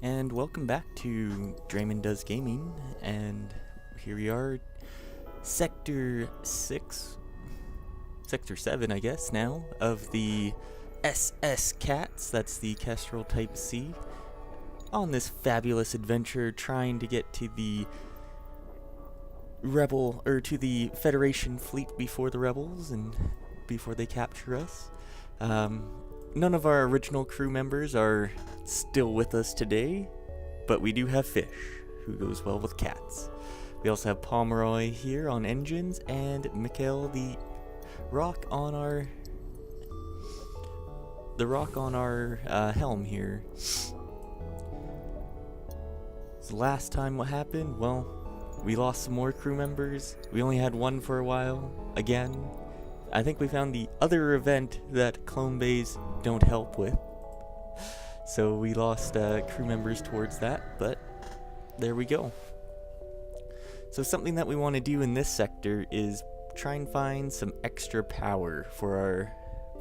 And welcome back to Draymond Does Gaming, and here we are, Sector 6, Sector 7 I guess now, of the SS Cats, that's the Kestrel Type C, on this fabulous adventure trying to get to the to the Federation fleet before the Rebels and before they capture us. None of our original crew members are still with us today, but we do have Fish, who goes well with cats. We also have Pomeroy here on engines, and Mikhail the rock on our helm here. So last time what happened? Well, we lost some more crew members. We only had one for a while, again. I think we found the other event that clone bays don't help with. So we lost crew members towards that, but there we go. So something that we want to do in this sector is try and find some extra power for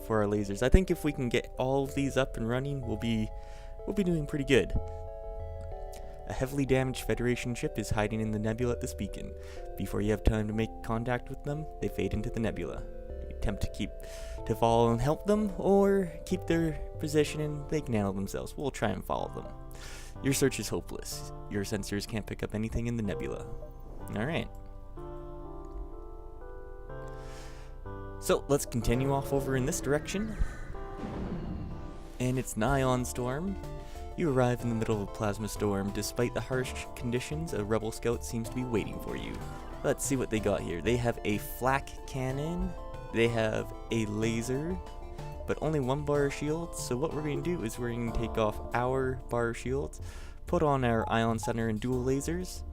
our lasers. I think if we can get all of these up and running, we'll be doing pretty good. A heavily damaged Federation ship is hiding in the nebula at this beacon. Before you have time to make contact with them, they fade into the nebula. Attempt to follow and help them, or keep their position and they can handle themselves. We'll try and follow them. Your search is hopeless. Your sensors can't pick up anything in the nebula. Alright. So let's continue off over in this direction. And it's an ion storm. You arrive in the middle of a plasma storm. Despite the harsh conditions, a rebel scout seems to be waiting for you. Let's see what they got here. They have a flak cannon. They have a laser, but only one bar of shields. So what we're going to do is we're going to take off our bar of shields, put on our ion center and dual lasers.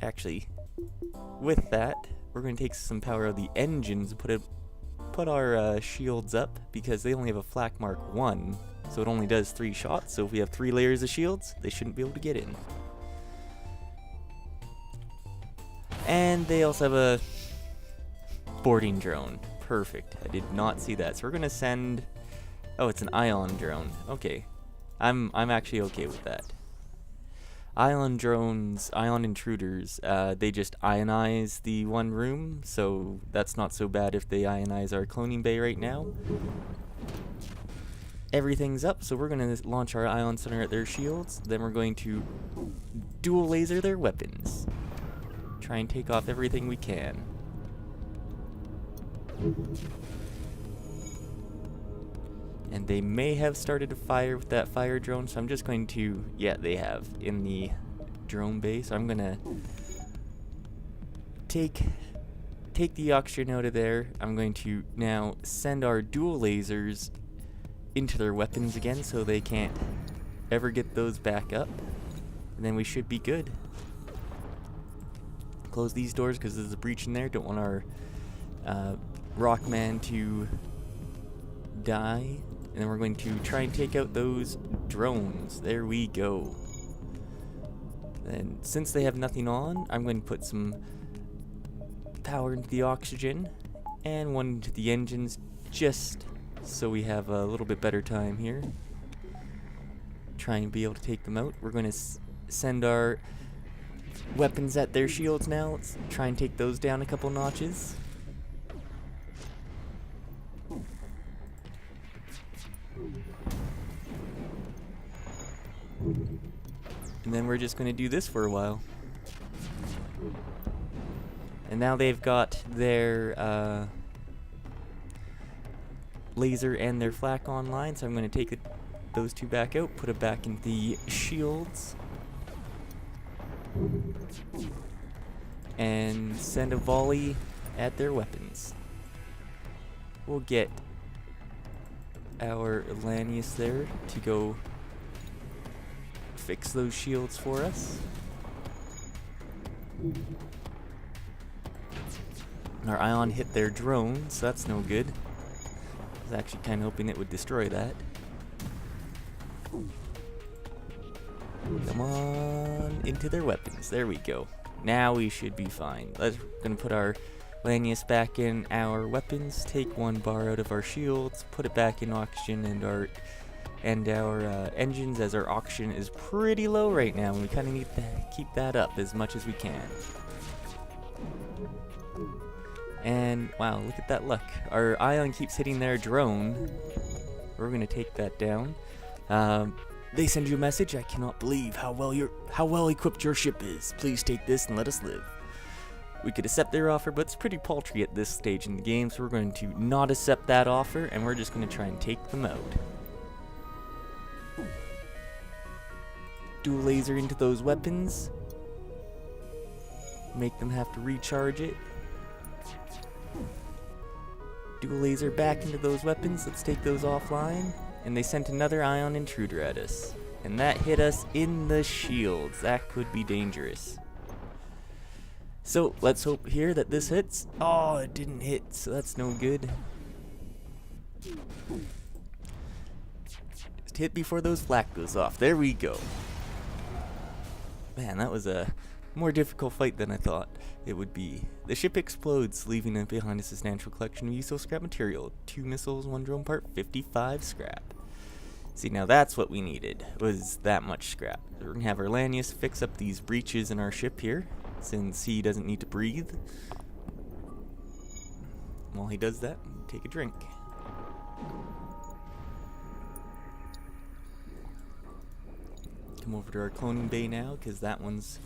Actually, with that, we're going to take some power of the engines and put our shields up, because they only have a flak mark 1, so it only does 3 shots. So if we have 3 layers of shields, they shouldn't be able to get in. And they also have a boarding drone. Perfect. I did not see that. So we're gonna send. Oh, it's an ion drone. Okay, I'm actually okay with that. Ion drones, ion intruders. They just ionize the one room, so that's not so bad if they ionize our cloning bay right now. Everything's up, so we're gonna launch our ion center at their shields. Then we're going to dual laser their weapons. Try and take off everything we can. And they may have started to fire with that fire drone, so I'm just going to, yeah, they have, in the drone base. So I'm gonna take the oxygen out of there. I'm going to now send our dual lasers into their weapons again, so they can't ever get those back up. And then we should be good. Close these doors because there's a breach in there. Don't want our Rockman to die. And then we're going to try and take out those drones. There we go. And since they have nothing on, I'm going to put some power into the oxygen and one into the engines, just so we have a little bit better time here. Try and be able to take them out. We're going to send our weapons at their shields now. Let's try and take those down a couple notches. And then we're just going to do this for a while. And now they've got their laser and their flak online, so I'm going to take those 2 back out, put it back in the shields, and send a volley at their weapons. We'll get our Lanius there to go fix those shields for us. Our ion hit their drone, so that's no good. I was actually kind of hoping it would destroy that. Come on, into their weapons. There we go. Now we should be fine. We're gonna put our Lanius back in our weapons, take 1 bar out of our shields, put it back in oxygen and our and our engines, as our oxygen is pretty low right now, and we kind of need to keep that up as much as we can. And wow, look at that luck. Our ion keeps hitting their drone. We're going to take that down. They send you a message. I cannot believe how well equipped your ship is. Please take this and let us live. We could accept their offer, but it's pretty paltry at this stage in the game, so we're going to not accept that offer, and we're just going to try and take them out. Dual laser into those weapons. Make them have to recharge it. Dual laser back into those weapons. Let's take those offline. And they sent another ion intruder at us. And that hit us in the shields. That could be dangerous. So let's hope here that this hits. Oh, it didn't hit, so that's no good. Just hit before those flak goes off. There we go. Man, that was a more difficult fight than I thought it would be. The ship explodes, leaving it behind a substantial collection of useful scrap material. 2 missiles, 1 drone part, 55 scrap. See, now that's what we needed, was that much scrap. We're going to have our Lanius fix up these breaches in our ship here, since he doesn't need to breathe. While he does that, take a drink. Come over to our cloning bay now, because that one's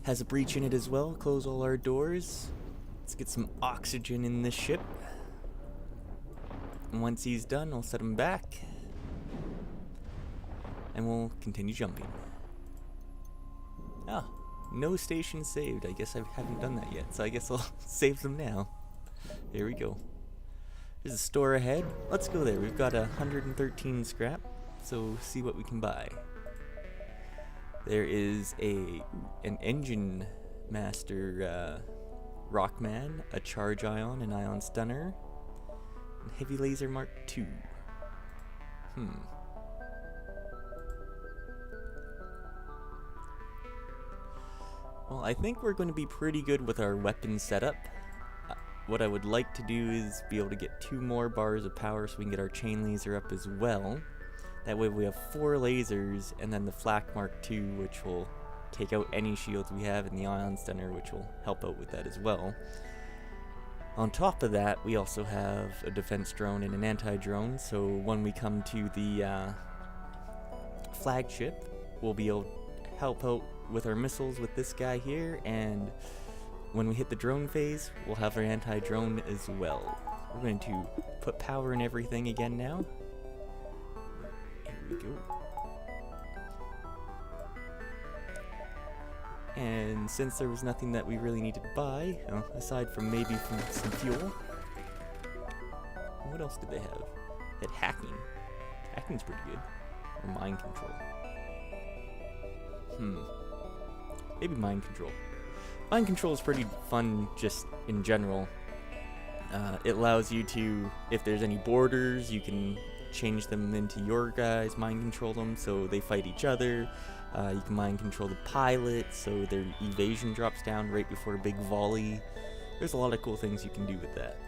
has a breach in it as well. Close all our doors. Let's get some oxygen in this ship. And once he's done, I'll set him back. And we'll continue jumping. Ah, no station saved. I guess I haven't done that yet, so I guess I'll save them now. Here we go. There's a store ahead. Let's go there. We've got 113 scrap, so see what we can buy. There is an engine master Rockman, a charge ion, an ion stunner, and heavy laser Mark II. Well, I think we're going to be pretty good with our weapon setup. What I would like to do is be able to get 2 more bars of power so we can get our chain laser up as well. That way we have 4 lasers, and then the flak Mark II, which will take out any shields we have, and the ion stunner, which will help out with that as well. On top of that, we also have a defense drone and an anti-drone, so when we come to the flagship, we'll be able to help out with our missiles with this guy here, and when we hit the drone phase, we'll have our anti-drone as well. We're going to put power in everything again now. Here we go. And since there was nothing that we really needed to buy, aside from maybe some fuel, what else did they have? They had hacking. Hacking's pretty good. Or mind control. Maybe mind control. Mind control is pretty fun just in general. It allows you to, if there's any borders, you can change them into your guys, mind control them so they fight each other. You can mind control the pilot so their evasion drops down right before a big volley. There's a lot of cool things you can do with that.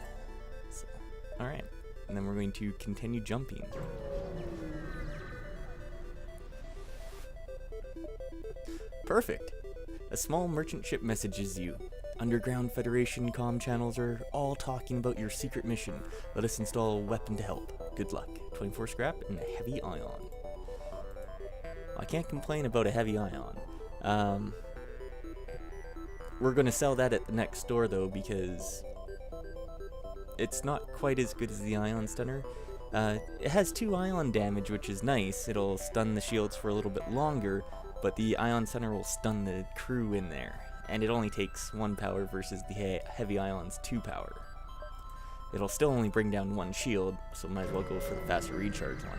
So, alright, and then we're going to continue jumping. Perfect. A small merchant ship messages you. Underground Federation comm channels are all talking about your secret mission. Let us install a weapon to help. Good luck. 24 scrap and a heavy ion. I can't complain about a heavy ion. We're going to sell that at the next store though, because it's not quite as good as the ion stunner. It has 2 ion damage, which is nice. It'll stun the shields for a little bit longer, but the ion stunner will stun the crew in there. And it only takes 1 power versus the heavy ion's 2 power. It'll still only bring down 1 shield, so might as well go for the faster recharge one.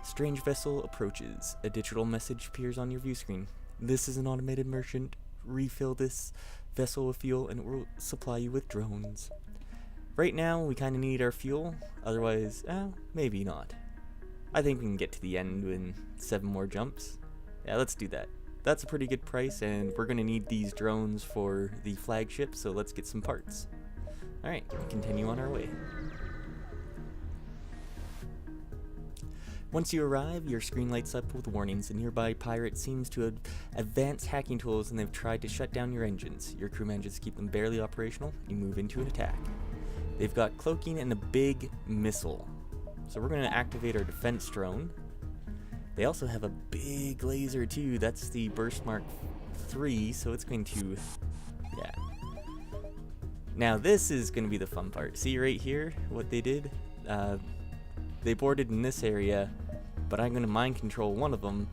Strange vessel approaches. A digital message appears on your view screen. This is an automated merchant. Refill this vessel with fuel and it will supply you with drones. Right now, we kind of need our fuel. Otherwise, maybe not. I think we can get to the end in 7 more jumps. Yeah, let's do that. That's a pretty good price, and we're going to need these drones for the flagship, so let's get some parts. Alright, continue on our way. Once you arrive, your screen lights up with warnings. A nearby pirate seems to have advanced hacking tools and they've tried to shut down your engines. Your crew manages to keep them barely operational. You move into an attack. They've got cloaking and a big missile. So we're going to activate our defense drone. They also have a big laser too. That's the Burst Mark 3, so it's going to... yeah. Now this is going to be the fun part. See right here what they did? They boarded in this area, but I'm going to mind control one of them,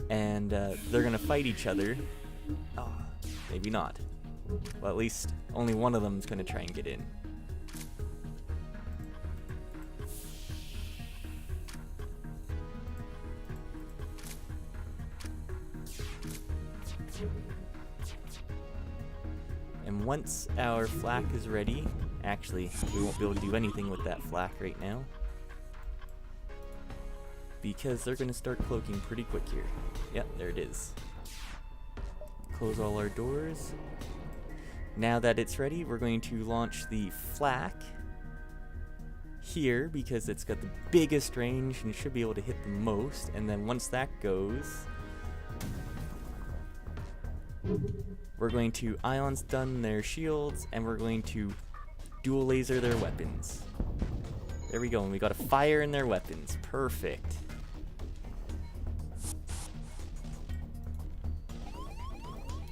and they're going to fight each other. Oh, maybe not. Well, at least only one of them is going to try and get in. And once our flak is ready, actually, we won't be able to do anything with that flak right now, because they're going to start cloaking pretty quick here. Yep, there it is. Close all our doors. Now that it's ready, we're going to launch the flak here, because it's got the biggest range and should be able to hit the most. And then once that goes, we're going to ion stun their shields, and we're going to dual laser their weapons. There we go, and we got a fire in their weapons. Perfect.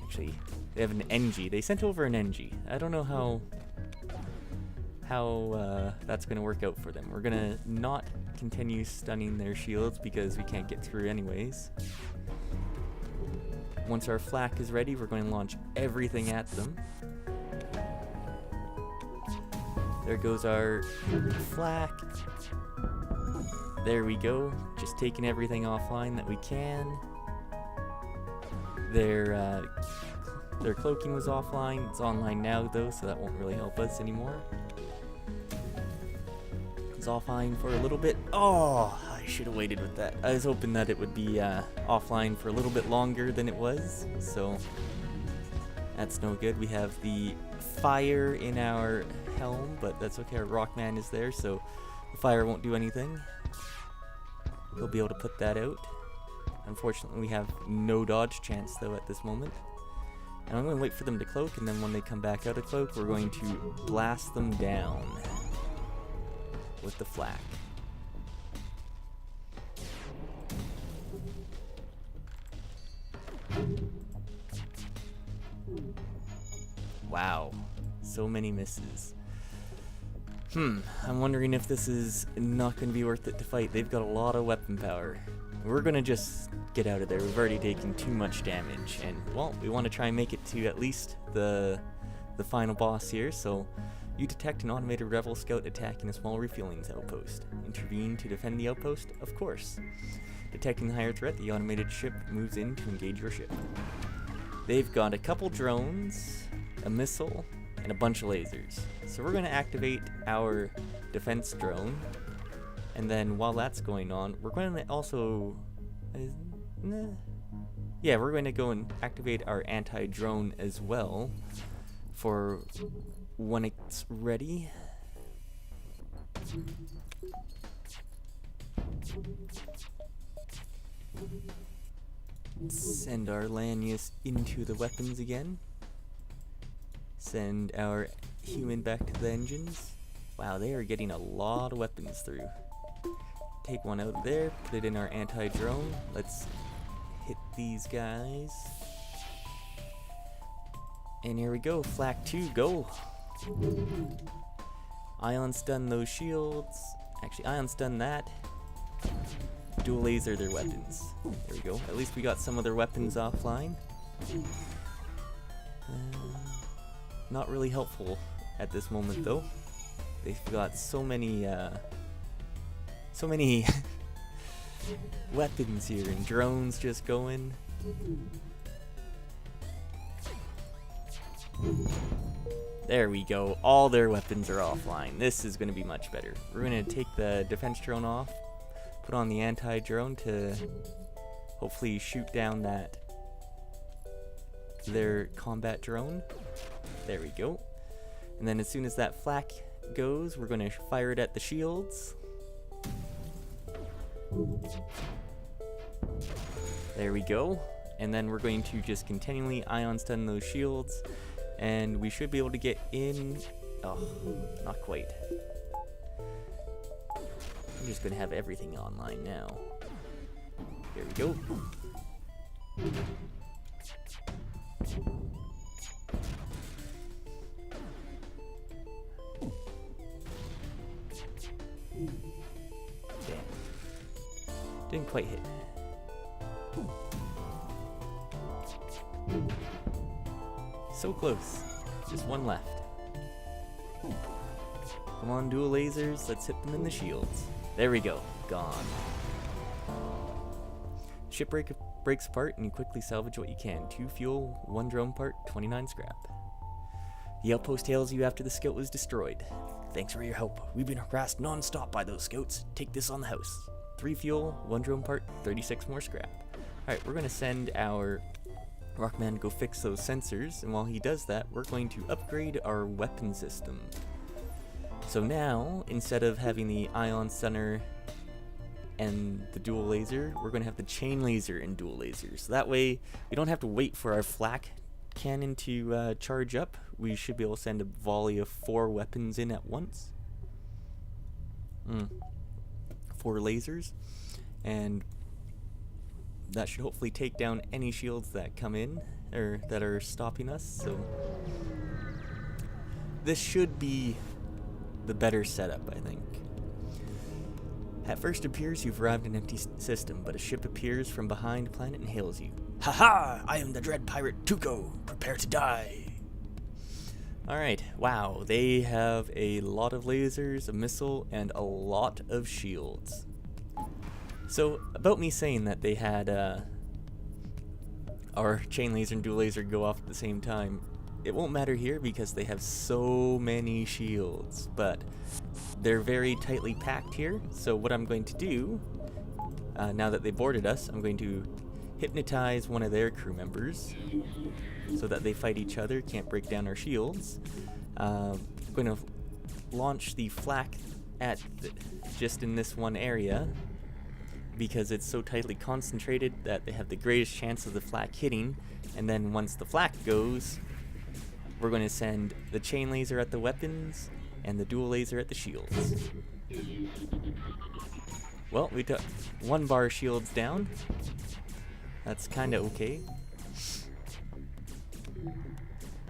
Actually, they have an NG. They sent over an NG. I don't know how that's going to work out for them. We're going to not continue stunning their shields because we can't get through anyways. Once our flak is ready, we're going to launch everything at them. There goes our flak. There we go. Just taking everything offline that we can. Their cloaking was offline. It's online now though, so that won't really help us anymore. It's offline for a little bit. Oh, I should have waited with that. I was hoping that it would be offline for a little bit longer than it was, so that's no good. We have the fire in our helm, but that's okay. Our Rockman is there, so the fire won't do anything. He'll be able to put that out. Unfortunately, we have no dodge chance though at this moment. And I'm going to wait for them to cloak, and then when they come back out of cloak, we're going to blast them down with the flak. Wow, so many misses. I'm wondering if this is not going to be worth it to fight. They've got a lot of weapon power. We're going to just get out of there. We've already taken too much damage, and well, we want to try and make it to at least the final boss here. So you detect an automated rebel scout attacking a small refueling outpost. Intervene to defend the outpost, of course. Detecting the higher threat, the automated ship moves in to engage your ship. They've got a couple drones, a missile, and a bunch of lasers. So we're going to activate our defense drone, and then while that's going on, we're going to also... yeah, we're going to go and activate our anti-drone as well for when it's ready. Send our Lanius into the weapons again. Send our human back to the engines. Wow, they are getting a lot of weapons through. Take one out of there, put it in our anti-drone. Let's hit these guys. And here we go, flak 2, go! Ion stun those shields. Actually, ion stun that. Dual laser their weapons. There we go. At least we got some of their weapons offline. Not really helpful at this moment though. They've got so many weapons here, and drones just going. There we go. All their weapons are offline. This is going to be much better. We're going to take the defense drone off, put on the anti-drone to hopefully shoot down their combat drone. There we go. And then as soon as that flak goes, we're going to fire it at the shields. There we go. And then we're going to just continually ion stun those shields, and we should be able to get in. Oh, not quite. I'm just going to have everything online now. There we go. Damn. Didn't quite hit. So close. Just one left. Come on, dual lasers. Let's hit them in the shields. There we go. Gone. Ship breaks apart and you quickly salvage what you can. 2 fuel, 1 drone part, 29 scrap. The outpost hails you after the scout was destroyed. Thanks for your help. We've been harassed non-stop by those scouts. Take this on the house. 3 fuel, 1 drone part, 36 more scrap. Alright, we're going to send our Rockman to go fix those sensors, and while he does that, we're going to upgrade our weapon system. So now, instead of having the ion stunner and the dual laser, we're going to have the chain laser and dual laser. So that way, we don't have to wait for our flak cannon to charge up. We should be able to send a volley of 4 weapons in at once. 4 lasers. And that should hopefully take down any shields that come in, or that are stopping us. So this should be the better setup, I think. At first appears you've arrived in an empty system, but a ship appears from behind planet and hails you. Haha! I am the dread pirate Tuco. Prepare to die. Alright, wow, they have a lot of lasers, a missile, and a lot of shields. So, about me saying that they had our chain laser and dual laser go off at the same time, it won't matter here because they have so many shields, but they're very tightly packed here. So what I'm going to do, now that they boarded us, I'm going to hypnotize one of their crew members so that they fight each other, can't break down our shields. I'm going to launch the flak at just in this one area, because it's so tightly concentrated that they have the greatest chance of the flak hitting. And then once the flak goes, we're going to send the chain laser at the weapons and the dual laser at the shields. Well, we took 1 bar shields down. That's kind of okay.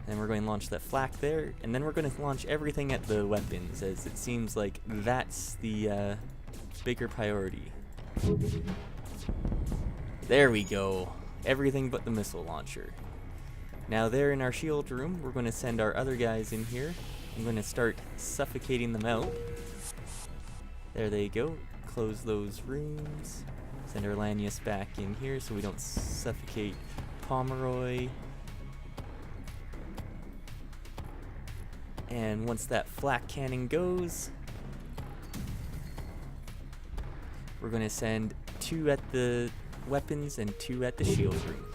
And we're going to launch that flak there, and then we're going to launch everything at the weapons, as it seems like that's the bigger priority. There we go. Everything but the missile launcher. Now there in our shield room, we're going to send our other guys in here. I'm going to start suffocating them out. There they go. Close those rooms. Send our Lanius back in here so we don't suffocate Pomeroy. And once that flak cannon goes, we're going to send 2 at the weapons and 2 at the shield room.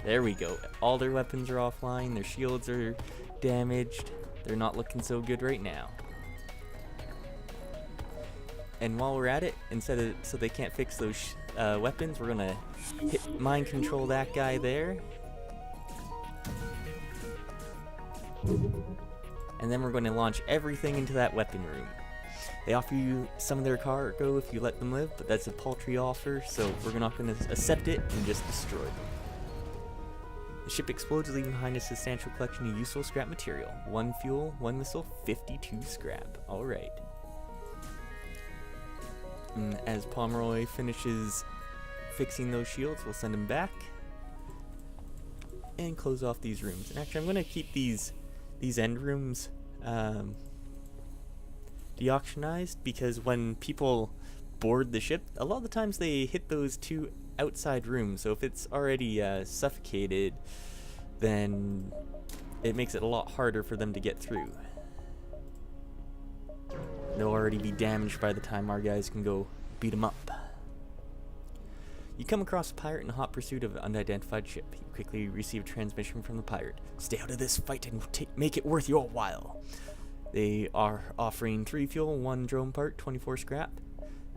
There we go. All their weapons are offline. Their shields are damaged. They're not looking so good right now. And while we're at it, so they can't fix those weapons, we're going to mind control that guy there. And then we're going to launch everything into that weapon room. They offer you some of their cargo if you let them live, but that's a paltry offer, so we're not going to accept it and just destroy them. The ship explodes, leaving behind a substantial collection of useful scrap material. 1 fuel, 1 missile, 52 scrap. Alright. And as Pomeroy finishes fixing those shields, we'll send him back and close off these rooms. And actually, I'm going to keep these end rooms deauctionized, because when people board the ship, a lot of the times they hit those 2 outside rooms. So if it's already suffocated, then it makes it a lot harder for them to get through. They'll already be damaged by the time our guys can go beat them up. You come across a pirate in hot pursuit of an unidentified ship. You quickly receive a transmission from the pirate. Stay out of this fight and make it worth your while. They are offering 3 fuel, 1 drone part, 24 scrap.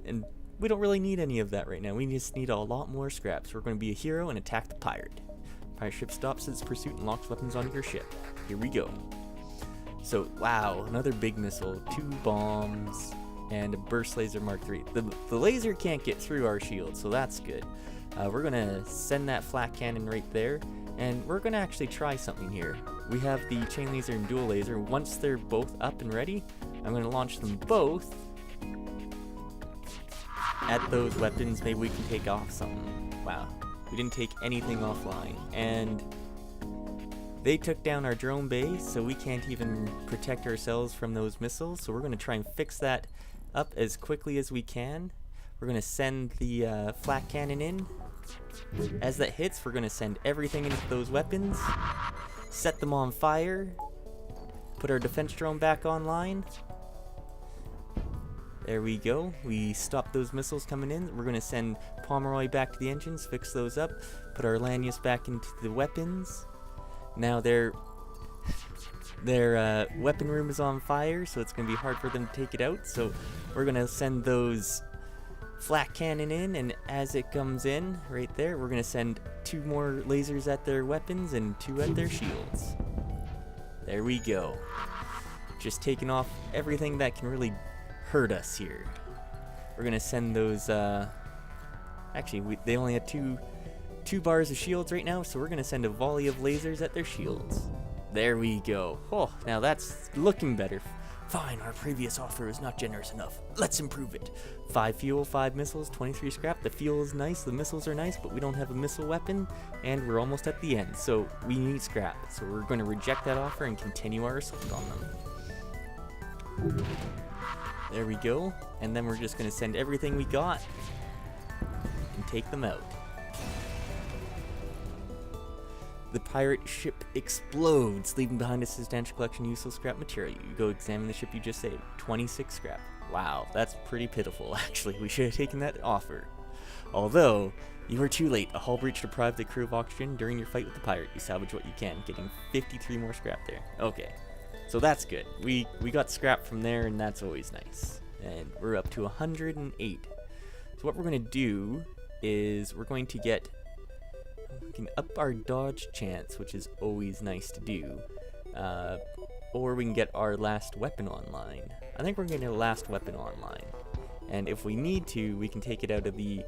And we don't really need any of that right now. We just need a lot more scraps. We're going to be a hero and attack the pirate. Pirate ship stops its pursuit and locks weapons onto your ship. Here we go. So, wow, another big missile, 2 bombs, and a burst laser Mark III. The laser can't get through our shield, so that's good. We're going to send that flak cannon right there, and we're going to actually try something here. We have the chain laser and dual laser. Once they're both up and ready, I'm going to launch them both at those weapons. Maybe we can take off something. Wow, we didn't take anything offline, and they took down our drone base, so we can't even protect ourselves from those missiles. So we're going to try and fix that up as quickly as we can. We're going to send the flak cannon in. As that hits, we're going to send everything into those weapons, set them on fire, put our defense drone back online. There we go. We stopped those missiles coming in. We're going to send Pomeroy back to the engines, fix those up, put our Lanius back into the weapons. Now their weapon room is on fire, so it's going to be hard for them to take it out. So we're going to send those flak cannon in, and as it comes in right there, we're going to send 2 more lasers at their weapons and 2 at their shields. There we go. Just taking off everything that can really hurt us here. We're going to send those, actually, they only had two bars of shields right now, so we're going to send a volley of lasers at their shields. There we go. Oh, now that's looking better. Fine, our previous offer was not generous enough. Let's improve it. 5 fuel, 5 missiles, 23 scrap. The fuel is nice, the missiles are nice, but we don't have a missile weapon, and we're almost at the end, so we need scrap. So we're going to reject that offer and continue our assault on them. There we go, and then we're just going to send everything we got and take them out. The pirate ship explodes, leaving behind a substantial collection of useless scrap material. You go examine the ship you just saved. 26 scrap. Wow, that's pretty pitiful, actually. We should have taken that offer. Although, you were too late. A hull breach deprived the crew of oxygen during your fight with the pirate. You salvage what you can, getting 53 more scrap there. Okay, so that's good. We got scrap from there, and that's always nice. And we're up to 108. So what we're going to do is we're going to get... we can up our dodge chance, which is always nice to do. Or we can get our last weapon online. I think we're going to get a last weapon online. And if we need to, we can take it out of the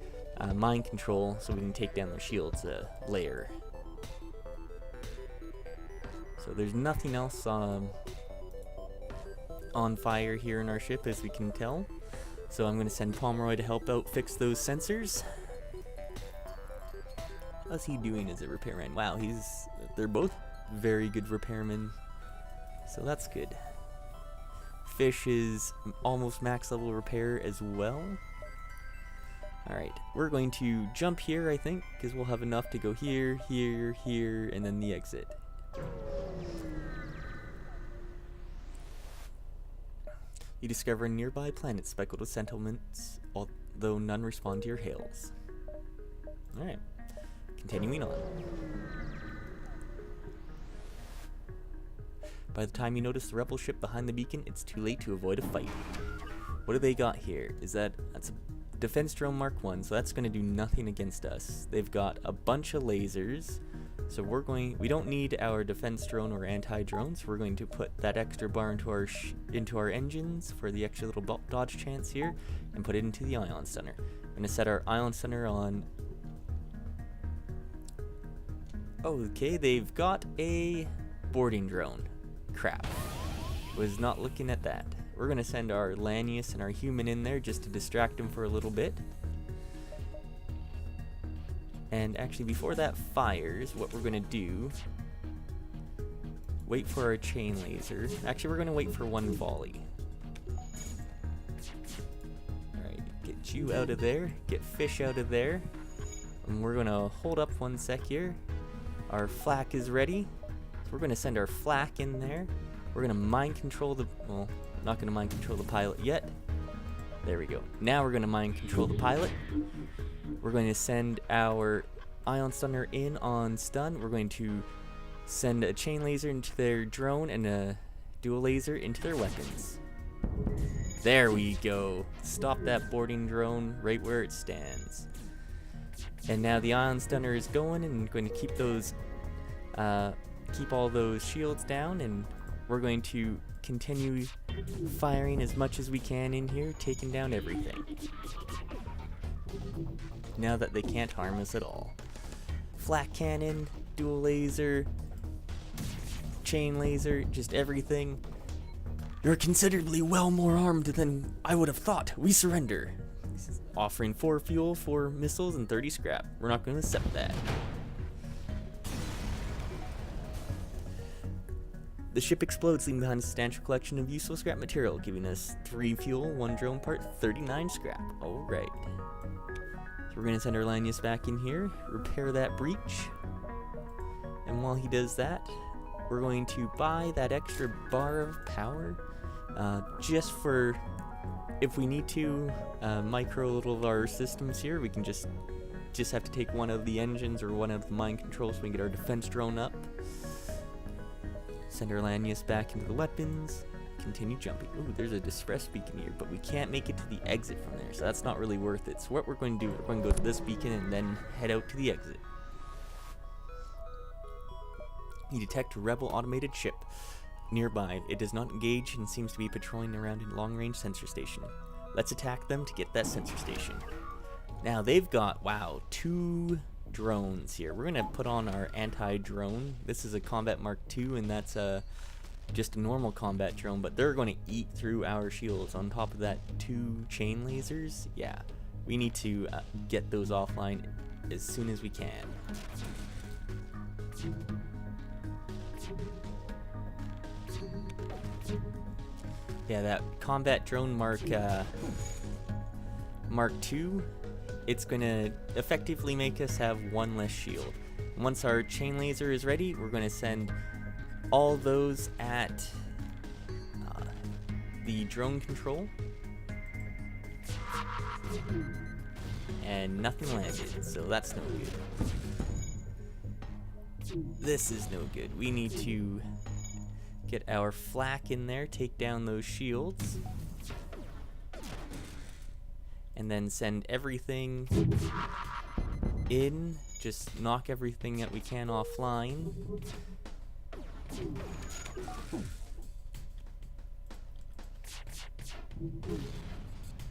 mind control so we can take down the shield's layer. So there's nothing else on fire here in our ship, as we can tell. So I'm going to send Pomeroy to help out fix those sensors. How's he doing as a repairman? Wow, they're both very good repairmen, so that's good. Fish is almost max level repair as well. Alright, we're going to jump here, I think, because we'll have enough to go here, here, here, and then the exit. You discover a nearby planet speckled with settlements, although none respond to your hails. Alright. Continuing on. By the time you notice the rebel ship behind the beacon, it's too late to avoid a fight. What do they got here? That's a defense drone Mark I, so that's going to do nothing against us. They've got a bunch of lasers, so we don't need our defense drone or anti-drone, so we're going to put that extra bar into our engines for the extra little dodge chance here, and put it into the ion stunner. We're going to set our ion stunner on. Okay, they've got a boarding drone. Crap. Was not looking at that. We're going to send our Lanius and our human in there just to distract them for a little bit. And actually, before that fires, what we're going to do... wait for our chain laser. Actually, we're going to wait for one volley. Alright, get you out of there. Get fish out of there. And we're going to hold up 1 sec here. Our flak is ready. So we're going to send our flak in there. We're going to mind control well, not going to mind control the pilot yet. There we go. Now we're going to mind control the pilot. We're going to send our ion stunner in on stun. We're going to send a chain laser into their drone and a dual laser into their weapons. There we go. Stop that boarding drone right where it stands. And now the ion stunner is going and going to keep those, keep all those shields down, and we're going to continue firing as much as we can in here, taking down everything. Now that they can't harm us at all. Flak cannon, dual laser, chain laser, just everything. You're considerably well more armed than I would have thought. We surrender. Offering 4 fuel, 4 missiles, and 30 scrap. We're not going to accept that. The ship explodes, leaving behind a substantial collection of useful scrap material, giving us 3 fuel, 1 drone part, 39 scrap. Alright. So we're going to send our Lanius back in here, repair that breach. And while he does that, we're going to buy that extra bar of power, just for if we need to micro little of our systems here. We can just have to take one of the engines or one of the mind controls so we can get our defense drone up. Send our Lanius back into the weapons, continue jumping. Ooh, there's a distress beacon here, but we can't make it to the exit from there, so that's not really worth it. So what we're going to do, we're going to go to this beacon and then head out to the exit. You detect a rebel automated ship nearby. It does not engage and seems to be patrolling around a long-range sensor station. Let's attack them to get that sensor station. Now they've got, wow, 2 drones here. We're gonna put on our anti-drone. This is a combat Mark II, and that's just a normal combat drone, but they're going to eat through our shields. On top of that, 2 chain lasers. Yeah, we need to get those offline as soon as we can. Yeah, that combat drone Mark II, it's going to effectively make us have 1 less shield. Once our chain laser is ready, we're going to send all those at the drone control. And nothing landed, so that's no good. This is no good. We need to get our flak in there, take down those shields, and then send everything in. Just knock everything that we can offline.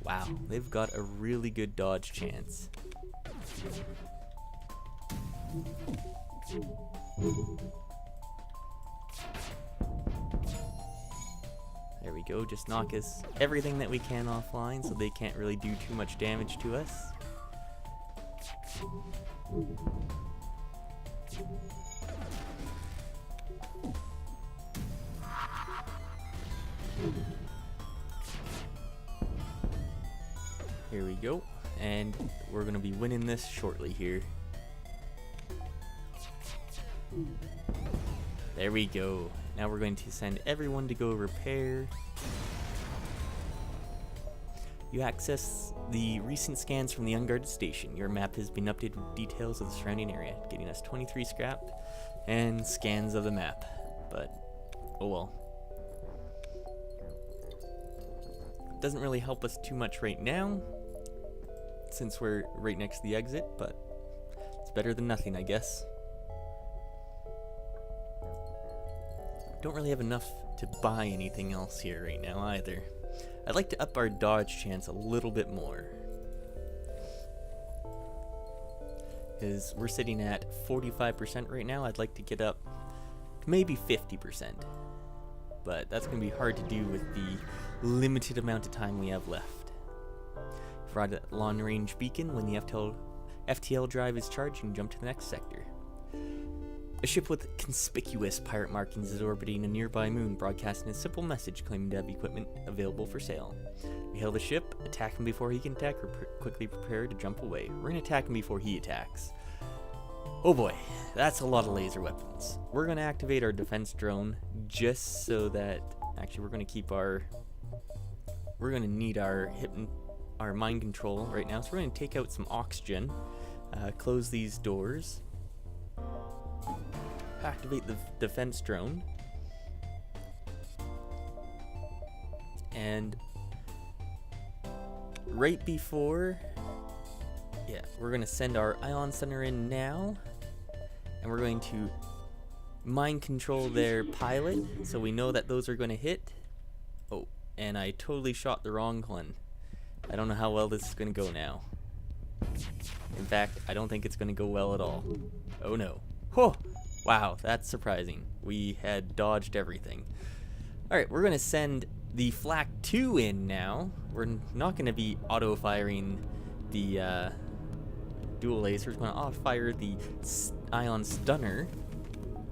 Wow, they've got a really good dodge chance. There we go, just knock us everything that we can offline so they can't really do too much damage to us. Here we go, and we're going to be winning this shortly here. There we go. Now we're going to send everyone to go repair. You access the recent scans from the unguarded station. Your map has been updated with details of the surrounding area, getting us 23 scrap and scans of the map. But, oh well. Doesn't really help us too much right now, since we're right next to the exit, but it's better than nothing, I guess. Don't really have enough to buy anything else here right now either. I'd like to up our dodge chance a little bit more, because we're sitting at 45% right now. I'd like to get up to maybe 50%, but that's going to be hard to do with the limited amount of time we have left. Provide a long-range beacon. When the FTL drive is charged, you can jump to the next sector. A ship with conspicuous pirate markings is orbiting a nearby moon, broadcasting a simple message claiming to have equipment available for sale. We hail the ship, attack him before he can attack, or quickly prepare to jump away. We're going to attack him before he attacks. Oh boy, that's a lot of laser weapons. We're going to activate our defense drone just so that... Actually, we're going to keep our... We're going to need our mind control right now, so we're going to take out some oxygen, close these doors, activate the defense drone, and right before, yeah, we're going to send our ion center in now, and we're going to mind control their pilot, so we know that those are going to hit. Oh, and I totally shot the wrong one. I don't know how well this is going to go now. In fact, I don't think it's going to go well at all. Oh no. Whoa! Wow, that's surprising. We had dodged everything. Alright, we're going to send the Flak 2 in now. We're not going to be auto-firing the dual lasers. We're going to auto-fire the ion stunner.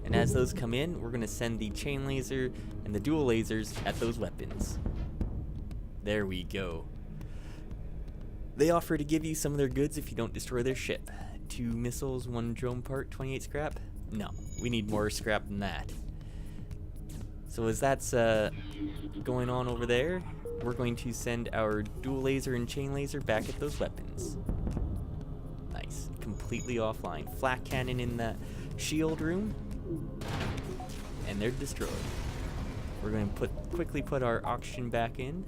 And as those come in, we're going to send the chain laser and the dual lasers at those weapons. There we go. They offer to give you some of their goods if you don't destroy their ship. 2 missiles, 1 drone part, 28 scrap? No, we need more scrap than that. So as that's going on over there, we're going to send our dual laser and chain laser back at those weapons. Nice, completely offline. Flak cannon in the shield room, and they're destroyed. We're going to quickly put our oxygen back in.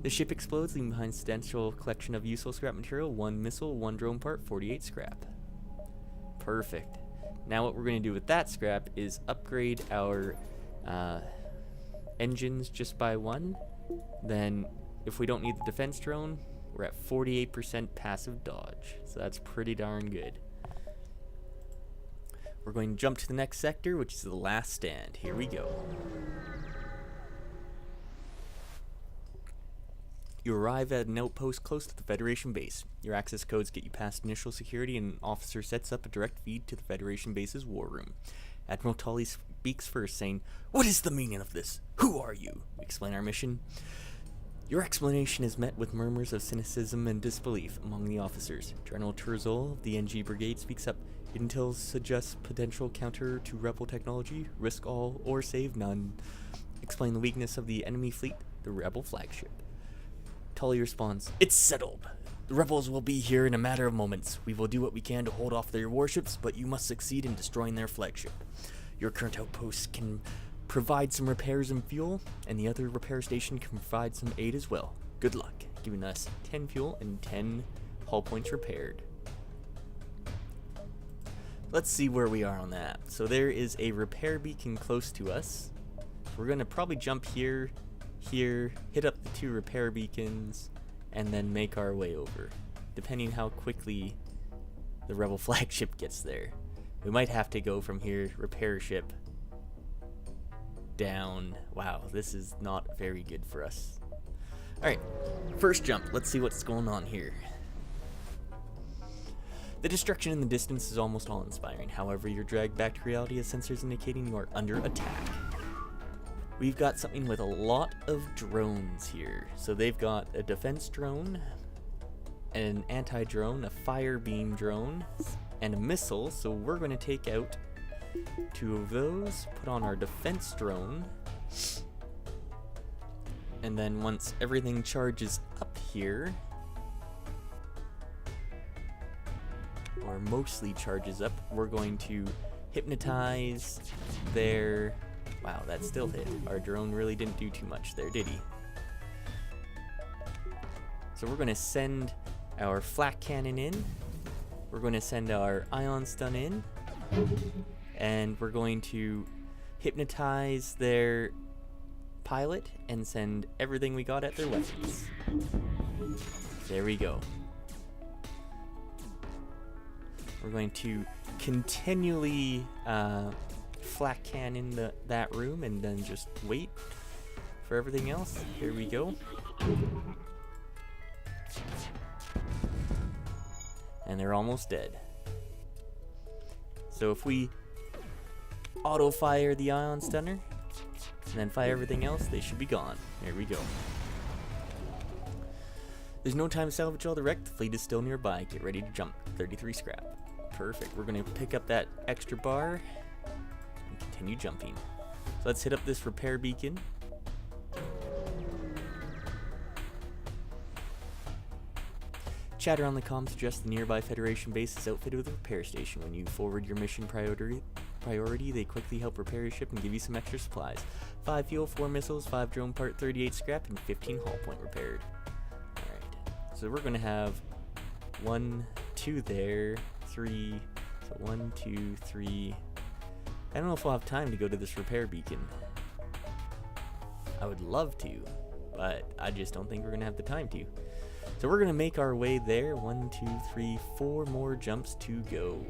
The ship explodes, leaving behind a substantial collection of useful scrap material, 1 missile, 1 drone part, 48 scrap. Perfect. Now what we're going to do with that scrap is upgrade our engines just by 1. Then if we don't need the defense drone, we're at 48% passive dodge. So that's pretty darn good. We're going to jump to the next sector, which is the last stand. Here we go. You arrive at an outpost close to the Federation base. Your access codes get you past initial security, and an officer sets up a direct feed to the Federation base's war room. Admiral Tully speaks first, saying, "What is the meaning of this? Who are you?" We explain our mission. Your explanation is met with murmurs of cynicism and disbelief among the officers. General Turzol of the NG Brigade speaks up. Intel suggests potential counter to rebel technology. Risk all or save none. Explain the weakness of the enemy fleet, the rebel flagship. Tully responds, "It's settled. The rebels will be here in a matter of moments. We will do what we can to hold off their warships, but you must succeed in destroying their flagship. Your current outpost can provide some repairs and fuel, and the other repair station can provide some aid as well. Good luck," giving us 10 fuel and 10 hull points repaired. Let's see where we are on that. So there is a repair beacon close to us. We're going to probably jump here, hit up the 2 repair beacons, and then make our way over, depending how quickly the rebel flagship gets there. We might have to go from here, repair ship, down. Wow, this is not very good for us. Alright, first jump. Let's see what's going on here. The destruction in the distance is almost awe-inspiring. However, you're dragged back to reality as sensors indicating you are under attack. We've got something with a lot of drones here. So they've got a defense drone, an anti-drone, a fire beam drone, and a missile. So we're going to take out 2 of those, put on our defense drone, and then once everything charges up here, or mostly charges up, we're going to hypnotize their... Wow, that still hit. Our drone really didn't do too much there, did he? So we're going to send our flak cannon in, we're going to send our ion stun in, and we're going to hypnotize their pilot and send everything we got at their weapons. There we go. We're going to continually flak cannon that room and then just wait for everything else. Here we go. And they're almost dead. So if we auto fire the ion stunner and then fire everything else, they should be gone. There we go. There's no time to salvage all the wreck. The fleet is still nearby. Get ready to jump. 33 scrap. Perfect. We're going to pick up that extra bar and continue jumping. So let's hit up this repair beacon. Chatter on the comm suggests the nearby Federation base is outfitted with a repair station. When you forward your mission priority, they quickly help repair your ship and give you some extra supplies. 5 fuel, 4 missiles, 5 drone part, 38 scrap, and 15 hull point repaired. Alright. So we're gonna have 1, 2 there, 3. So 1, 2, 3. I don't know if we'll have time to go to this repair beacon. I would love to, but I just don't think we're gonna have the time to. So we're gonna make our way there. 1, 2, 3, 4 more jumps to go.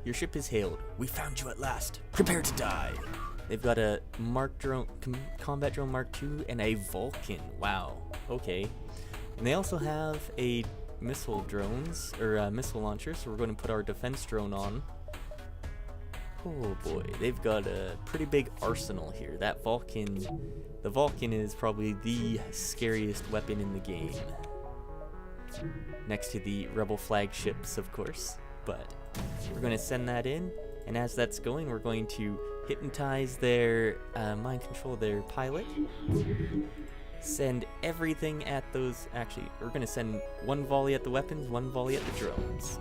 Your ship is hailed. We found you at last. Prepare to die. They've got a combat drone Mark II and a Vulcan. Wow. Okay. And they also have a missile drones or missile launcher. So we're going to put our defense drone on. Oh boy, they've got a pretty big arsenal here. The Vulcan is probably the scariest weapon in the game. Next to the Rebel flagships, of course. But we're going to send that in, and as that's going, we're going to hypnotize their, mind control their pilot. Send everything at those, actually, we're going to send 1 volley at the weapons, 1 volley at the drones.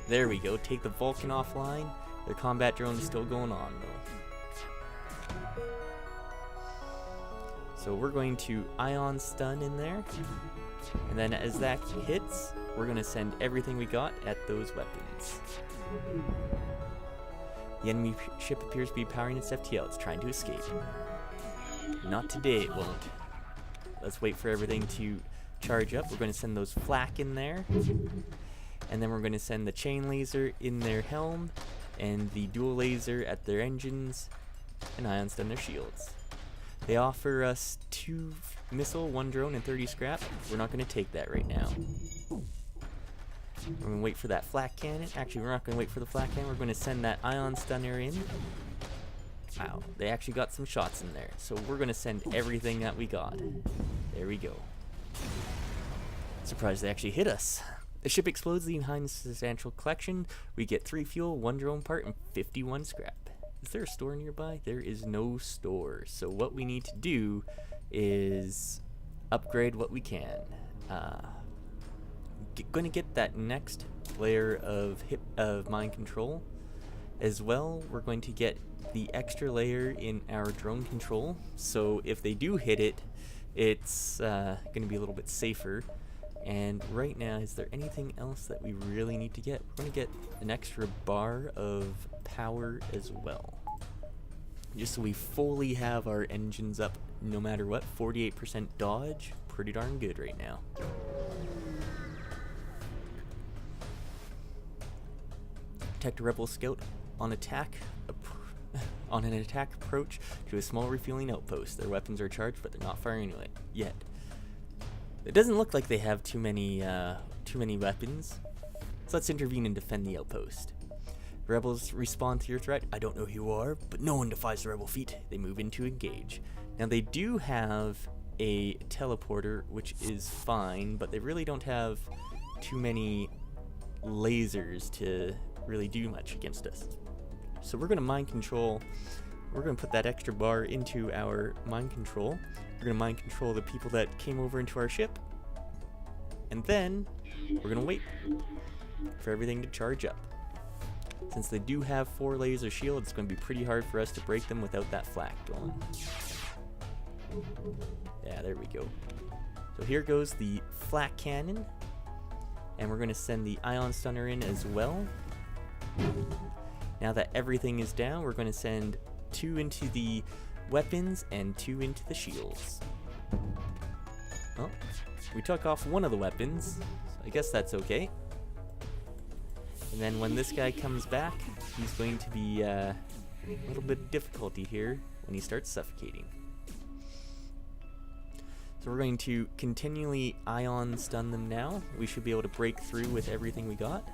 There we go, take the Vulcan offline. Their combat drone is still going on, though. So we're going to ion stun in there, and then as that hits, we're going to send everything we got at those weapons. The enemy ship appears to be powering its FTL. It's trying to escape. Not today, it won't. Let's wait for everything to charge up. We're going to send those flak in there. And then we're going to send the chain laser in their helm, and the dual laser at their engines, and ion stun their shields. They offer us 2 missile, 1 drone, and 30 scrap. We're not going to take that right now. We're going to wait for that flak cannon. Actually, we're not going to wait for the flak cannon. We're going to send that ion stunner in. Wow, they actually got some shots in there. So we're going to send everything that we got. There we go. Surprised they actually hit us. The ship explodes, leaving behind a substantial collection. We get 3 fuel, 1 drone part, and 51 scrap. Is there a store nearby? There is no store. So what we need to do is upgrade what we can. Going to get that next layer of mind control. As well, we're going to get the extra layer in our drone control. So if they do hit it, it's going to be a little bit safer. And right now, is there anything else that we really need to get? We're going to get an extra bar of power as well. Just so we fully have our engines up no matter what. 48% dodge. Pretty darn good right now. Detect a rebel scout on attack on an attack approach to a small refueling outpost. Their weapons are charged, but they're not firing yet. It doesn't look like they have too many weapons. So let's intervene and defend the outpost. Rebels respond to your threat. I don't know who you are, but no one defies the rebel feat. They move in to engage. Now they do have a teleporter, which is fine, but they really don't have too many lasers to really do much against us. So we're going to mind control. We're going to put that extra bar into our mind control. We're going to mind control the people that came over into our ship. And then we're going to wait for everything to charge up. Since they do have 4 laser shields, it's going to be pretty hard for us to break them without that flak going. Yeah, there we go. So here goes the flak cannon. And we're going to send the ion stunner in as well. Now that everything is down, we're going to send 2 into the weapons and 2 into the shields. Oh, we took off one of the weapons, so I guess that's okay. And then when this guy comes back, he's going to be a little bit of difficulty here when he starts suffocating. So we're going to continually ion stun them now. We should be able to break through with everything we got.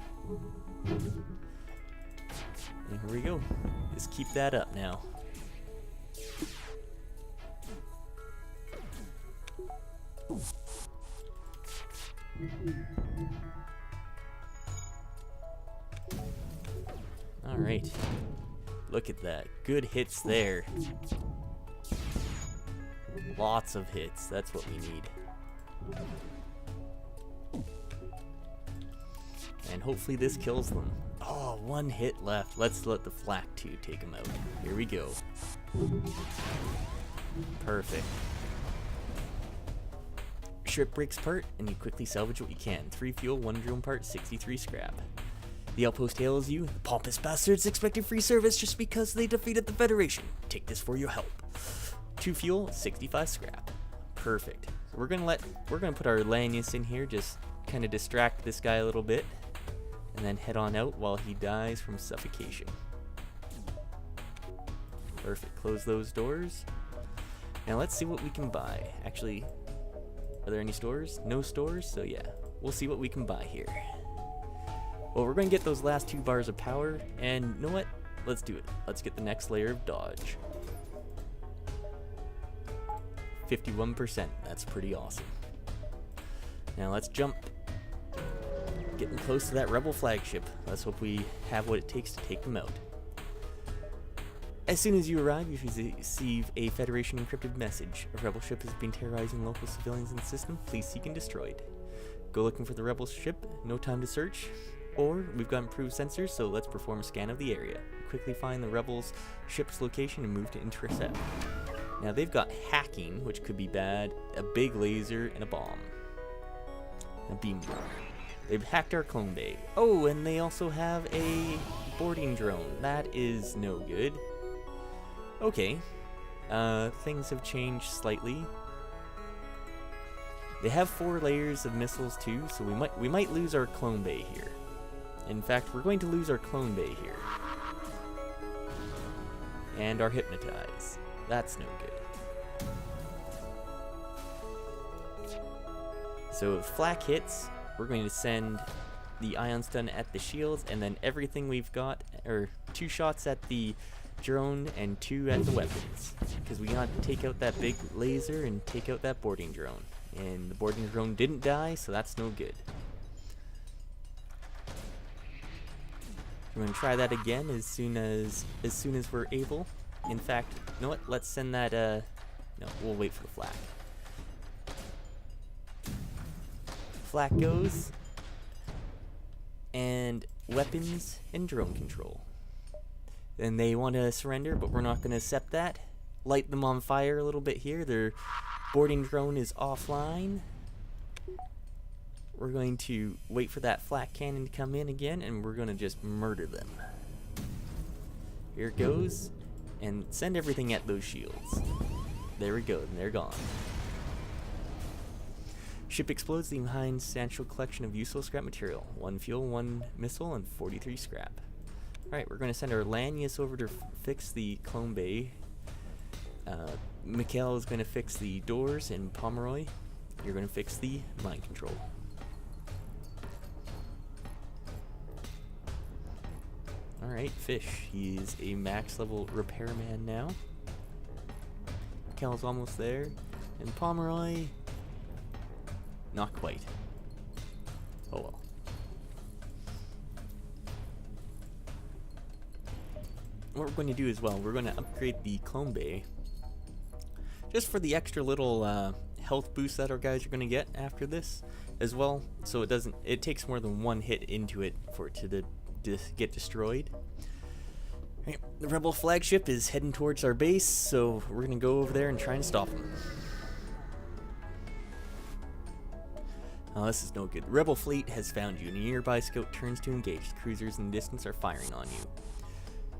And here we go. Just keep that up now. Alright. Look at that. Good hits there. Lots of hits. That's what we need. And hopefully this kills them. Oh, 1 hit left. Let's let the flak 2 take him out. Here we go. Perfect. Ship breaks part, and you quickly salvage what you can. 3 fuel, 1 drone part, 63 scrap. The outpost hails you. The pompous bastards expected free service just because they defeated the Federation. Take this for your help. 2 fuel, 65 scrap. Perfect. So we're gonna put our Lanius in here, just kind of distract this guy a little bit, and then head on out while he dies from suffocation. Perfect. Close those doors. Now let's see what we can buy. Actually, are there any stores? No stores, so yeah. We'll see what we can buy here. Well, we're going to get those last 2 bars of power, and you know what? Let's do it. Let's get the next layer of dodge. 51%. That's pretty awesome. Now let's jump. Getting close to that rebel flagship. Let's hope we have what it takes to take them out. As soon as you arrive, you receive a Federation encrypted message. A rebel ship has been terrorizing local civilians in the system. Please seek and destroy it. Go looking for the rebel ship. No time to search. Or, we've got improved sensors, so let's perform a scan of the area. Quickly find the rebels' ship's location and move to intercept. Now, they've got hacking, which could be bad, a big laser, and a bomb. A beam drone. They've hacked our clone bay. Oh, and they also have a boarding drone. That is no good. Okay, things have changed slightly. They have 4 layers of missiles too, so we might lose our clone bay here. In fact, we're going to lose our clone bay here. And our hypnotize. That's no good. So if flak hits, we're going to send the ion stun at the shields, and then everything we've got, or 2 shots at the drone and 2 at the weapons, because we got to take out that big laser and take out that boarding drone, and the boarding drone didn't die, so that's no good. We're going to try that again as soon as we're able. In fact, you know what, let's send that no, we'll wait for the flak. Flak goes, and weapons and drone control. Then they want to surrender, but we're not going to accept that. Light them on fire a little bit here. Their boarding drone is offline. We're going to wait for that flak cannon to come in again, and we're going to just murder them. Here it goes. And send everything at those shields. There we go, and they're gone. Ship explodes, leaving behind substantial collection of useful scrap material. 1 fuel, 1 missile, and 43 scrap. Alright, we're going to send our Lanius over to fix the clone bay. Mikhail is going to fix the doors, and Pomeroy, you're going to fix the mind control. Alright, Fish, he's a max level repairman now. Mikhail's almost there. And Pomeroy, not quite. Oh well. What we're going to do as well, we're going to upgrade the clone bay just for the extra little health boost that our guys are going to get after this as well, so it takes more than 1 hit into it for it to get destroyed. Right, the rebel flagship is heading towards our base, so we're going to go over there and try and stop them. Oh, this is no good. The rebel fleet has found you, and a nearby scout turns to engage. The cruisers in the distance are firing on you.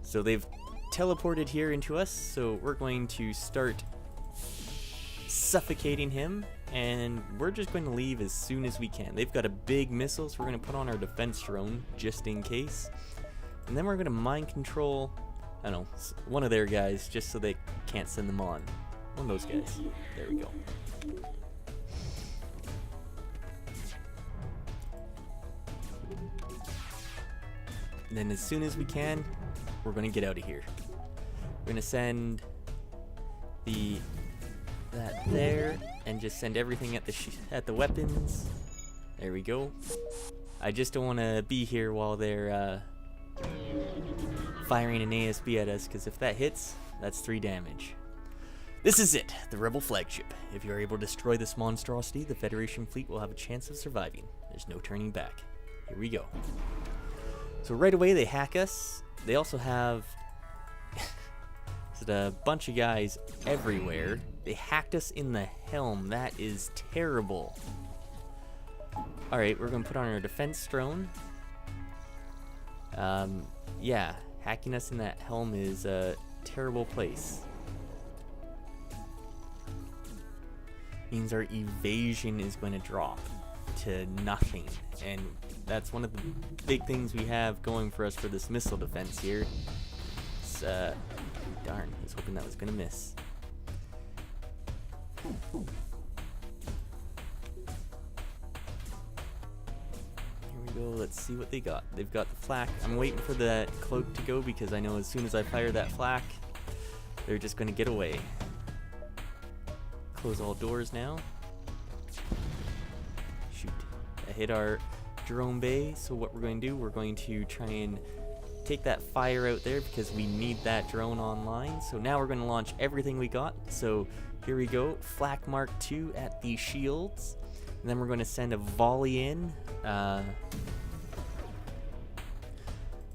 So they've teleported here into us, so we're going to start suffocating him, and we're just going to leave as soon as we can. They've got a big missile, so we're going to put on our defense drone just in case. And then we're going to mind control, I don't know, one of their guys just so they can't send them on. One of those guys. There we go. And then as soon as we can, we're going to get out of here. We're going to send that there, and just send everything at the weapons. There we go. I just don't want to be here while they're firing an ASB at us, because if that hits, that's 3 damage. This is it, the rebel flagship. If you are able to destroy this monstrosity, the Federation fleet will have a chance of surviving. There's no turning back. Here we go. So right away they hack us. They also have There's a bunch of guys everywhere. They hacked us in the helm. That is terrible. Alright, we're going to put on our defense drone. Yeah, hacking us in that helm is a terrible place. Means our evasion is going to drop to nothing. And that's one of the big things we have going for us for this missile defense here. It's, darn, I was hoping that was going to miss. Go, let's see what they got. They've got the flak. I'm waiting for that cloak to go because I know as soon as I fire that flak, they're just going to get away. Close all doors now. Shoot. I hit our drone bay, so what we're going to do, we're going to try and take that fire out there because we need that drone online. So now we're going to launch everything we got. So here we go. Flak Mark II at the shields. And then we're going to send a volley in.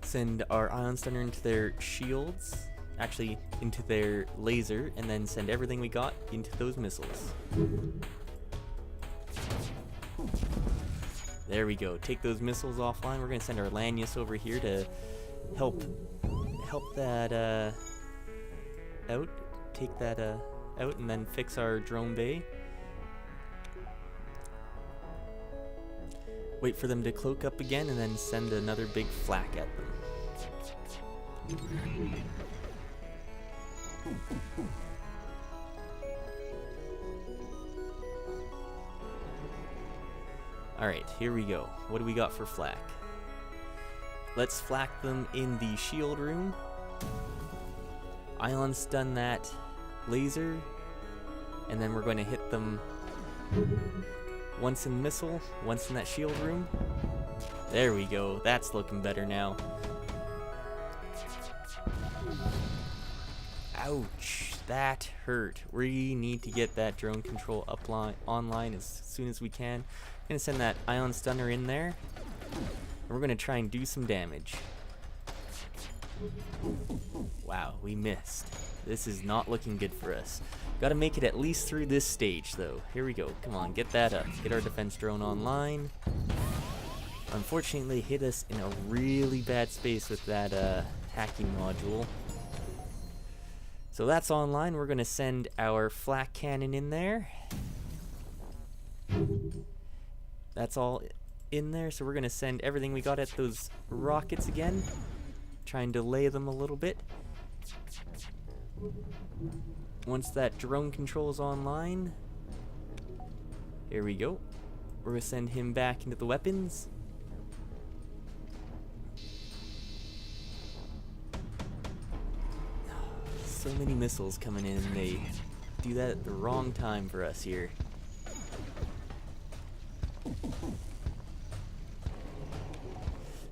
Send our ion stunner into their shields, actually into their laser, and then send everything we got into those missiles. There we go. Take those missiles offline. We're going to send our Lanius over here to help that out. Take that out and then fix our drone bay. Wait for them to cloak up again and then send another big flak at them. Alright, here we go. What do we got for flak? Let's flak them in the shield room. Ion stun that laser. And then we're going to hit them once in missile, once in that shield room. There we go. That's looking better now. Ouch. That hurt. We need to get that drone control online as soon as we can. I'm going to send that ion stunner in there. And we're going to try and do some damage. Wow, we missed. This is not looking good for us. Gotta make it at least through this stage, though. Here we go. Come on, get that up. Get our defense drone online. Unfortunately, hit us in a really bad space with that hacking module. So that's online. We're gonna send our flak cannon in there. That's all in there. So we're gonna send everything we got at those rockets again. Try and delay them a little bit. Once that drone control is online, here we go. We're going to send him back into the weapons. So many missiles coming in, and they do that at the wrong time for us here.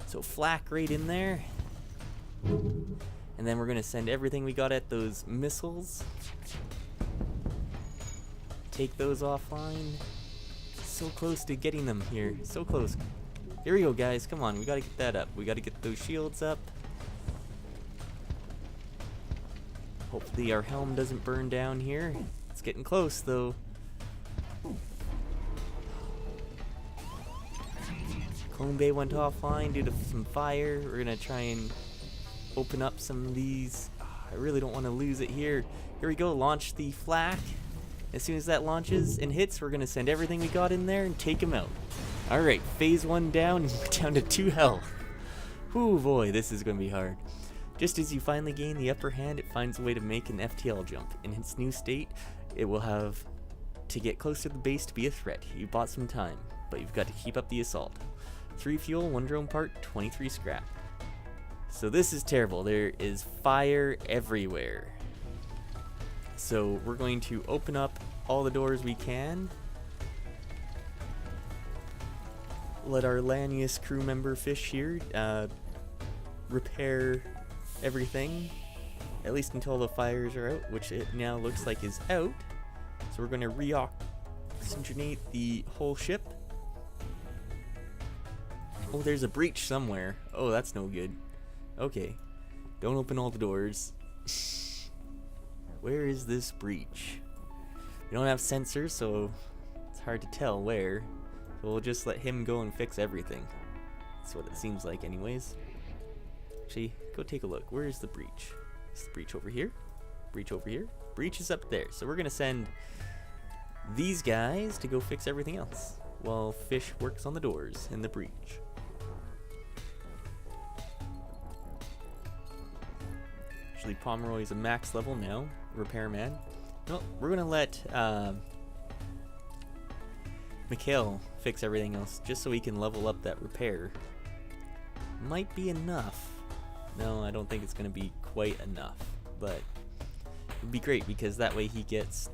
So flak right in there. And then we're going to send everything we got at those missiles. Take those offline. So close to getting them here. So close. Here we go, guys. Come on. We got to get that up. We got to get those shields up. Hopefully our helm doesn't burn down here. It's getting close, though. Clone Bay went offline due to some fire. We're going to try and open up some of these. I really don't want to lose it here. Here we go. Launch the flak. As soon as that launches and hits, we're going to send everything we got in there and take them out. Alright, phase 1 down. Down to 2 health. Whew, boy, this is going to be hard. Just as you finally gain the upper hand, it finds a way to make an FTL jump. In its new state, it will have to get close to the base to be a threat. You bought some time, but you've got to keep up the assault. 3 fuel, 1 drone part, 23 scrap. So this is terrible. There is fire everywhere. So we're going to open up all the doors we can. Let our Lanius crew member fish here repair everything, at least until the fires are out, which it now looks like is out. So we're going to re-oxygenate the whole ship. Oh, there's a breach somewhere. Oh, that's no good. Okay, don't open all the doors. Where is this breach? We don't have sensors, so it's hard to tell where. So we'll just let him go and fix everything. That's what it seems like anyways. Actually, go take a look. Where is the breach? Is the breach over here? Breach over here? Breach is up there. So we're gonna send these guys to go fix everything else while Fish works on the doors in the breach. Actually, Pomeroy's a max level now, repairman. No, we're gonna let Mikhail fix everything else just so he can level up that repair. Might be enough. No, I don't think it's gonna be quite enough, but it'd be great because that way he gets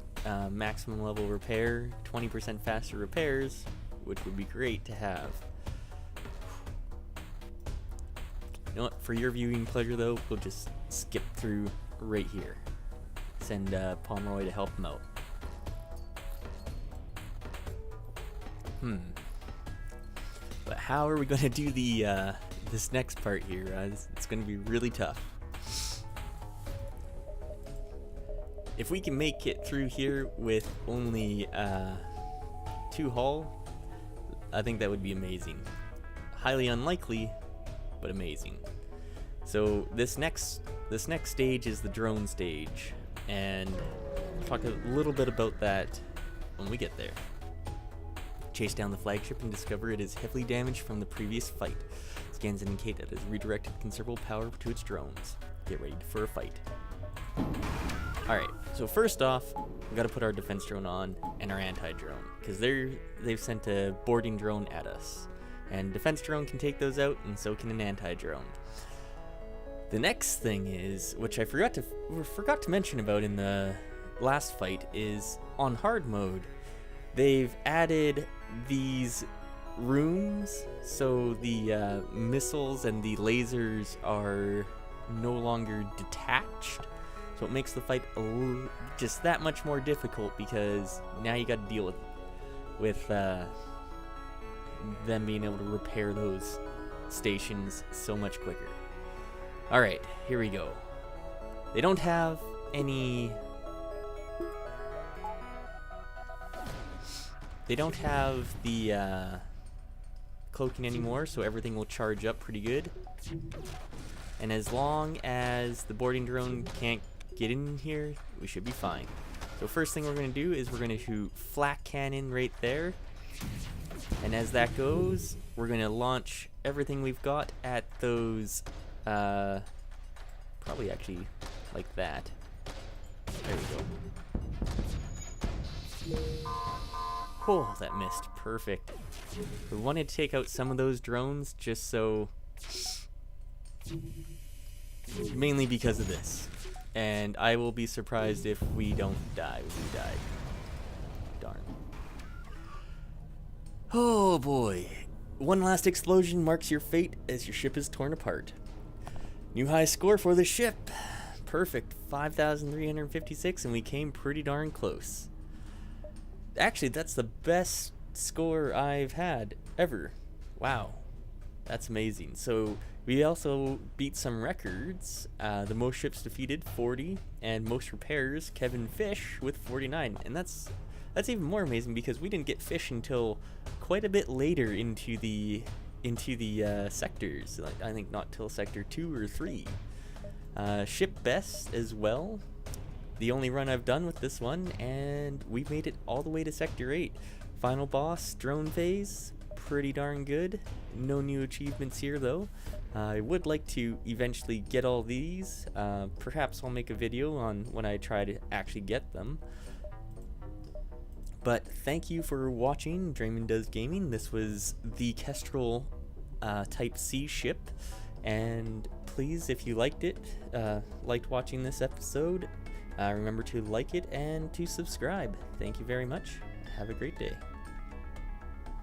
maximum level repair, 20% faster repairs, which would be great to have. You know what, for your viewing pleasure though, we'll just skip through right here. Send Pomeroy to help him out. But how are we going to do the this next part here? It's going to be really tough. If we can make it through here with only 2 hull, I think that would be amazing. Highly unlikely, but amazing. So this next stage is the drone stage, and we'll talk a little bit about that when we get there. Chase down the flagship and discover it is heavily damaged from the previous fight. Scans indicate that it has redirected considerable power to its drones. Get ready for a fight. Alright, so first off, we gotta put our defense drone on and our anti-drone, because they've sent a boarding drone at us. And defense drone can take those out, and so can an anti-drone. The next thing is, which I forgot to mention about in the last fight, is on hard mode, they've added these rooms, so the missiles and the lasers are no longer detached. So it makes the fight just that much more difficult, because now you got to deal with them being able to repair those stations so much quicker. Alright, here we go. They don't have any... They don't have the cloaking anymore, so everything will charge up pretty good. And as long as the boarding drone can't get in here, we should be fine. So first thing we're going to do is we're going to shoot flak cannon right there. And as that goes, we're going to launch everything we've got at those, probably actually like that. There we go. Oh, that missed. Perfect. We wanted to take out some of those drones just so... mainly because of this. And I will be surprised if we don't die. We died. Darn. Oh boy. One last explosion marks your fate as your ship is torn apart. New high score for the ship. Perfect. 5,356, and we came pretty darn close. Actually, that's the best score I've had ever. Wow. That's amazing. So we also beat some records. The most ships defeated, 40, and most repairs, Kevin Fish with 49. And that's even more amazing because we didn't get Fish until quite a bit later into the sectors. Like, I think not till sector 2 or 3. Ship best as well. The only run I've done with this one, and we made it all the way to sector 8. Final boss, drone phase, pretty darn good. No new achievements here though. I would like to eventually get all these. Perhaps I'll make a video on when I try to actually get them. But thank you for watching Draymond Does Gaming. This was the Kestrel Type C ship. And please, if you liked watching this episode, remember to like it and to subscribe. Thank you very much. Have a great day.